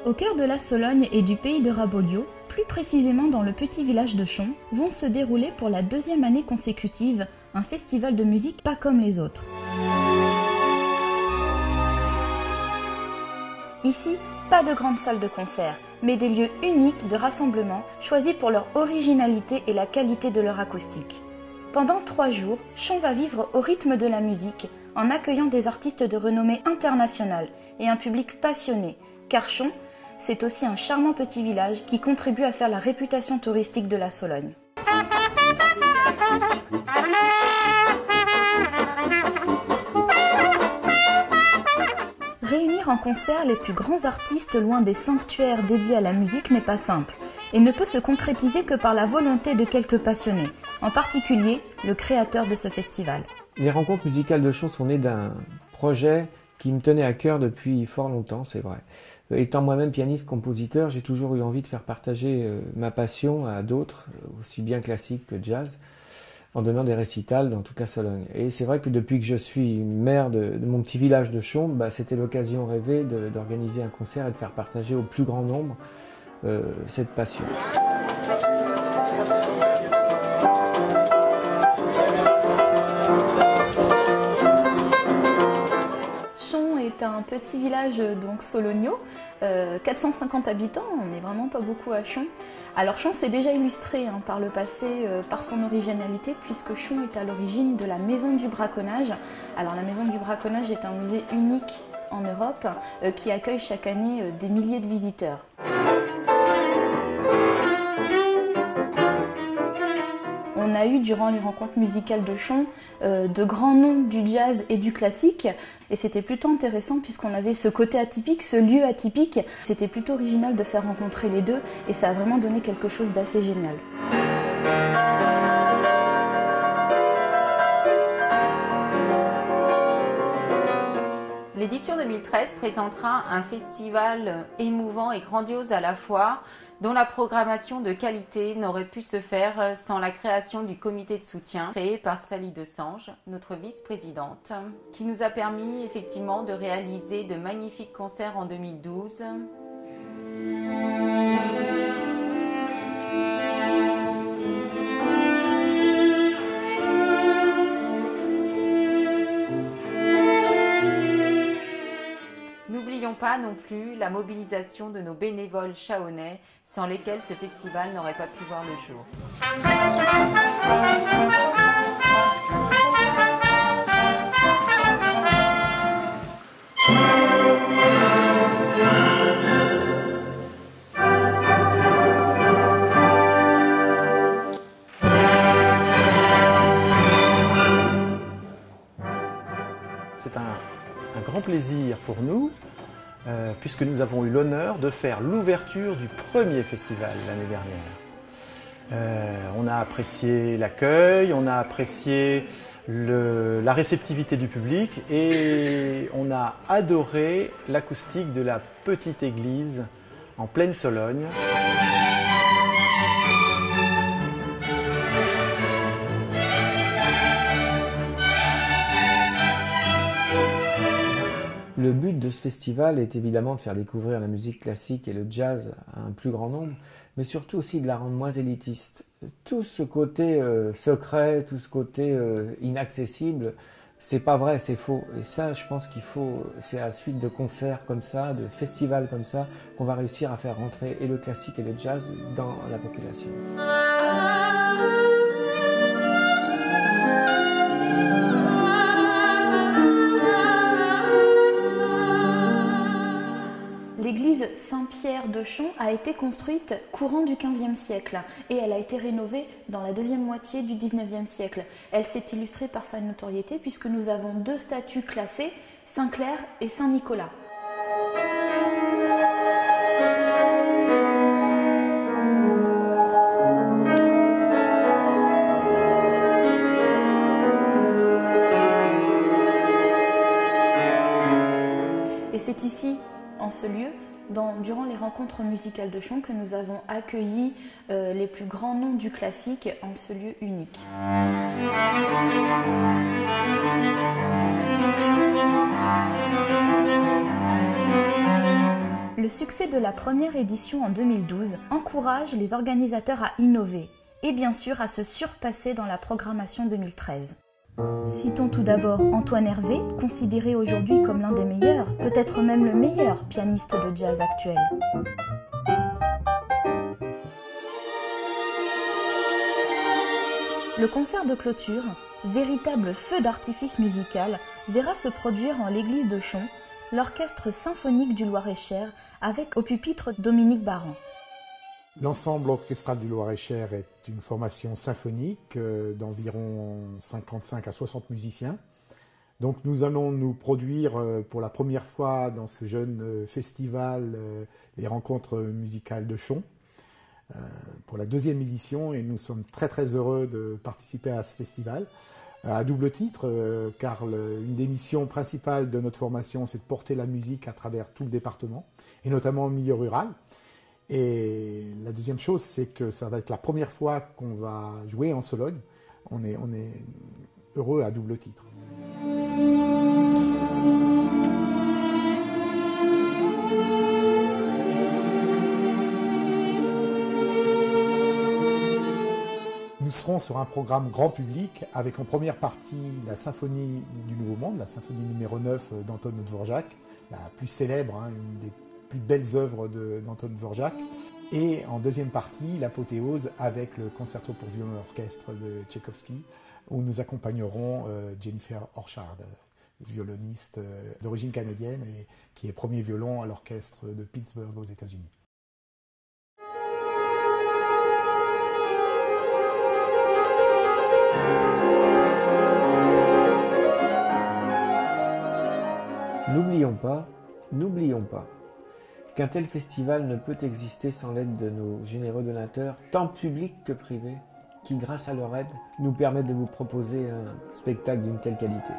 Au cœur de la Sologne et du pays de Rabolio, plus précisément dans le petit village de Chon, vont se dérouler pour la deuxième année consécutive un festival de musique pas comme les autres. Ici, pas de grande salle de concert, mais des lieux uniques de rassemblement choisis pour leur originalité et la qualité de leur acoustique. Pendant 3 jours, Chon va vivre au rythme de la musique en accueillant des artistes de renommée internationale et un public passionné, car Chon, c'est aussi un charmant petit village qui contribue à faire la réputation touristique de la Sologne. Réunir en concert les plus grands artistes loin des sanctuaires dédiés à la musique n'est pas simple et ne peut se concrétiser que par la volonté de quelques passionnés, en particulier le créateur de ce festival. Les rencontres musicales de Chon sont nées d'un projet qui me tenait à cœur depuis fort longtemps, c'est vrai. Étant moi-même pianiste-compositeur, j'ai toujours eu envie de faire partager ma passion à d'autres, aussi bien classique que jazz, en donnant des récitals dans toute la Sologne. Et c'est vrai que depuis que je suis maire de mon petit village de Chon, c'était l'occasion rêvée d'organiser un concert et de faire partager au plus grand nombre cette passion. Chon est un petit village donc sologno, 450 habitants, on n'est vraiment pas beaucoup à Chon. Alors Chon s'est déjà illustré par le passé par son originalité puisque Chon est à l'origine de la Maison du Braconnage. Alors la Maison du Braconnage est un musée unique en Europe qui accueille chaque année des milliers de visiteurs. On a eu durant les rencontres musicales de Chon de grands noms du jazz et du classique et c'était plutôt intéressant puisqu'on avait ce côté atypique, ce lieu atypique. C'était plutôt original de faire rencontrer les deux et ça a vraiment donné quelque chose d'assez génial. L'édition 2013 présentera un festival émouvant et grandiose à la fois, dont la programmation de qualité n'aurait pu se faire sans la création du comité de soutien créé par Sally Desange, notre vice-présidente, qui nous a permis effectivement de réaliser de magnifiques concerts en 2012. N'oublions pas non plus la mobilisation de nos bénévoles chahonnais, sans lesquels ce festival n'aurait pas pu voir le jour. C'est un grand plaisir pour nous, puisque nous avons eu l'honneur de faire l'ouverture du premier festival l'année dernière. On a apprécié l'accueil, on a apprécié la réceptivité du public et on a adoré l'acoustique de la petite église en pleine Sologne. Le but de ce festival est évidemment de faire découvrir la musique classique et le jazz à un plus grand nombre, mais surtout aussi de la rendre moins élitiste. Tout ce côté secret, tout ce côté inaccessible, c'est pas vrai, c'est faux. Et ça, je pense c'est à la suite de concerts comme ça, de festivals comme ça, qu'on va réussir à faire rentrer et le classique et le jazz dans la population. L'église Saint-Pierre de Chon a été construite courant du XVe siècle et elle a été rénovée dans la deuxième moitié du XIXe siècle. Elle s'est illustrée par sa notoriété puisque nous avons 2 statues classées, Saint-Clair et Saint-Nicolas. Et c'est ici, en ce lieu, durant les rencontres musicales de Chon, que nous avons accueilli les plus grands noms du classique en ce lieu unique. Le succès de la première édition en 2012 encourage les organisateurs à innover et bien sûr à se surpasser dans la programmation 2013. Citons tout d'abord Antoine Hervé, considéré aujourd'hui comme l'un des meilleurs, peut-être même le meilleur pianiste de jazz actuel. Le concert de clôture, véritable feu d'artifice musical, verra se produire en l'église de Chon l'Orchestre symphonique du Loir-et-Cher avec au pupitre Dominique Baran. L'ensemble orchestral du Loir-et-Cher est une formation symphonique d'environ 55 à 60 musiciens. Donc nous allons nous produire pour la première fois dans ce jeune festival les rencontres musicales de Chon pour la deuxième édition, et nous sommes très très heureux de participer à ce festival. À double titre, car une des missions principales de notre formation, c'est de porter la musique à travers tout le département, et notamment au milieu rural. Et la deuxième chose, c'est que ça va être la première fois qu'on va jouer en Sologne. On est heureux à double titre. Nous serons sur un programme grand public avec en première partie la Symphonie du Nouveau Monde, la symphonie numéro 9 d'Anton Dvorak, la plus célèbre, une des plus belles œuvres d'Anton Dvorak. Et en deuxième partie, l'apothéose avec le concerto pour violon et orchestre de Tchaïkovski, où nous accompagnerons Jennifer Orchard, violoniste d'origine canadienne et qui est premier violon à l'orchestre de Pittsburgh aux États-Unis. N'oublions pas qu'un tel festival ne peut exister sans l'aide de nos généreux donateurs, tant publics que privés, qui, grâce à leur aide, nous permettent de vous proposer un spectacle d'une telle qualité.